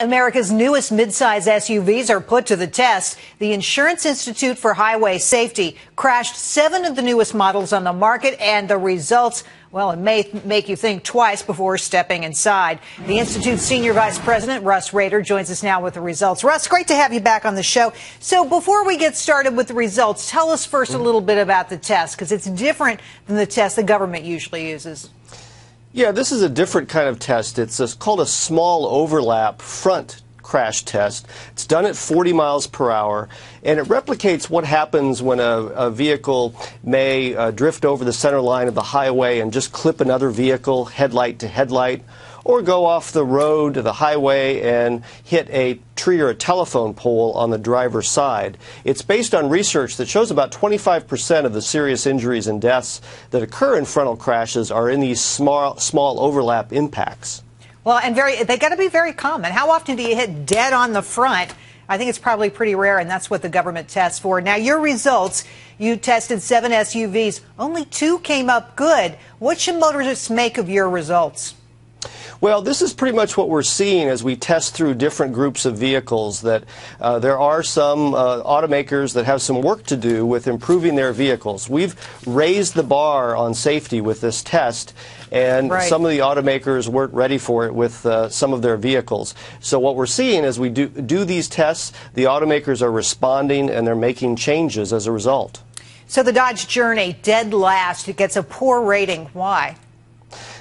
America's newest midsize SUVs are put to the test. The Insurance Institute for Highway Safety crashed 7 of the newest models on the market, and the results, well, it may make you think twice before stepping inside. The Institute's Senior Vice President, Russ Rader, joins us now with the results. Russ, great to have you back on the show. So before we get started with the results, tell us first a little bit about the test, because it's different than the test the government usually uses. Yeah, this is a different kind of test. It's called a small overlap front crash test. It's done at 40 miles per hour, and it replicates what happens when a vehicle may drift over the center line of the highway and just clip another vehicle headlight to headlight, or go off the road to the highway and hit a tree or a telephone pole on the driver's side. It's based on research that shows about 25% of the serious injuries and deaths that occur in frontal crashes are in these small overlap impacts. Well, and they got to be very common. How often do you hit dead on the front? I think it's probably pretty rare, and that's what the government tests for. Now, your results, you tested 7 SUVs. Only 2 came up good. What should motorists make of your results? Well, this is pretty much what we're seeing as we test through different groups of vehicles, that there are some automakers that have some work to do with improving their vehicles. We've raised the bar on safety with this test, and some of the automakers weren't ready for it with some of their vehicles. So what we're seeing as we do these tests, the automakers are responding and they're making changes as a result. So the Dodge Journey, dead last, it gets a poor rating. Why?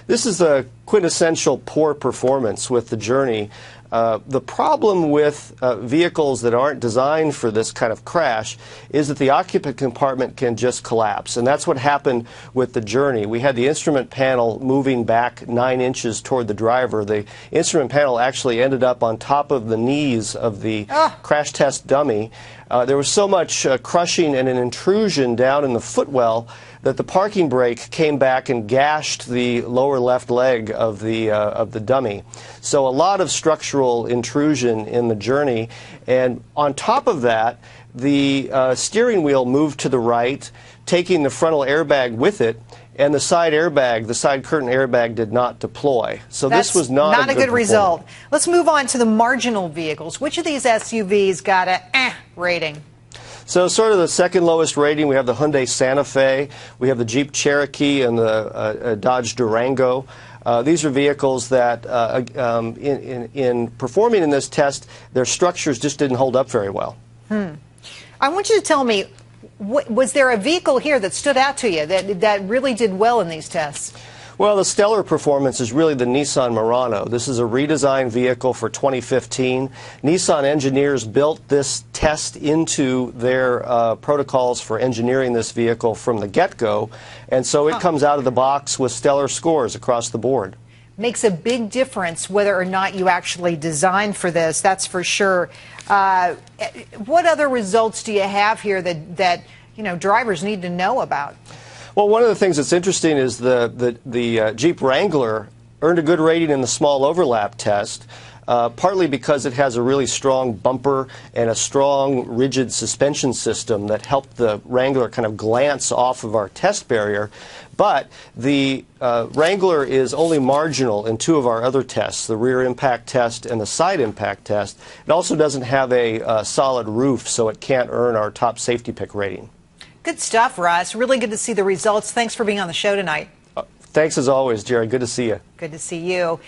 This is a quintessential poor performance with the Journey. The problem with vehicles that aren't designed for this kind of crash is that the occupant compartment can just collapse, and that's what happened with the Journey. We had the instrument panel moving back 9 inches toward the driver. The instrument panel actually ended up on top of the knees of the crash test dummy. There was so much crushing and an intrusion down in the footwell that the parking brake came back and gashed the lower left leg of the dummy. So a lot of structural intrusion in the Journey, and on top of that, the steering wheel moved to the right, taking the frontal airbag with it, and the side airbag, the side curtain airbag, did not deploy. So this was not a good result. Let's move on to the marginal vehicles. Which of these SUVs got a rating? So sort of the second lowest rating, we have the Hyundai Santa Fe, we have the Jeep Cherokee, and the Dodge Durango. These are vehicles that, in performing in this test, their structures just didn't hold up very well. I want you to tell me, was there a vehicle here that stood out to you that really did well in these tests? Well, the stellar performance is really the Nissan Murano. This is a redesigned vehicle for 2015. Nissan engineers built this test into their protocols for engineering this vehicle from the get-go, and so it comes out of the box with stellar scores across the board. Makes a big difference whether or not you actually designed for this, that's for sure. What other results do you have here that drivers need to know about? Well, one of the things that's interesting is the Jeep Wrangler earned a good rating in the small overlap test, partly because it has a really strong bumper and a strong rigid suspension system that helped the Wrangler kind of glance off of our test barrier. But the Wrangler is only marginal in 2 of our other tests, the rear impact test and the side impact test. It also doesn't have a solid roof, so it can't earn our top safety pick rating. Good stuff, Russ. Really good to see the results. Thanks for being on the show tonight. Thanks as always, Gerri. Good to see you. Good to see you.